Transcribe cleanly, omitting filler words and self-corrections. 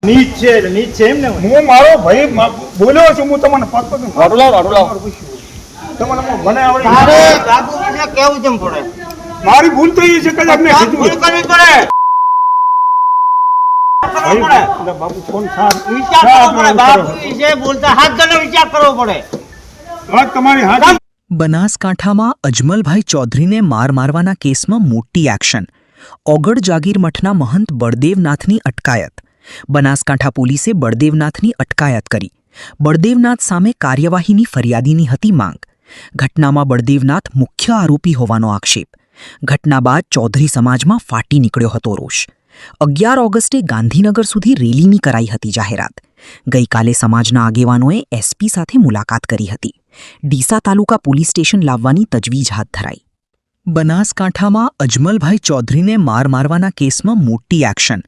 નીચ છે એટલે નીચ છે એમ ને હું મારો ભાઈ બોલ્યો છું, હું તમને પગ વાટું લાવ તમને મને આવડી તારે બાપુ વિશે કેવું કેમ પડે? મારી ભૂલ તો એ છે કે મેં ભૂલ કીધું કરવી પડે. ભાઈ, એટલે બાપુ ફોન વિચાર કરવો પડે. બાપુ વિશે બોલતા હાથ જણનો વિચાર કરવો પડે. વાત તમારી હાથ બનાસકાંઠામાં અજમલભાઈ ચૌધરીને મારવાના કેસમાં મોટી એક્શન. ઓગળ જાગીર મઠના મહંત બળદેવનાથની અટકાયત. બનાસકાંઠા પોલીસે બળદેવનાથની અટકાયત કરી. બળદેવનાથ સામે કાર્યવાહીની ફરિયાદીની હતી માંગ. ઘટનામાં બળદેવનાથ મુખ્ય આરોપી હોવાનો આક્ષેપ. ઘટના બાદ ચૌધરી સમાજમાં ફાટી નીકળ્યો હતો રોષ. 11 ઓગસ્ટે ગાંધીનગર સુધી રેલીની કરાઈ હતી જાહેરાત. ગઈકાલે સમાજના આગેવાનોએ એસપી સાથે મુલાકાત કરી હતી. ડીસા તાલુકા પોલીસ સ્ટેશન લાવવાની તજવીજ હાથ ધરાઈ. બનાસકાંઠામાં અજમલભાઈ ચૌધરીને મારવાના કેસમાં મોટી એક્શન.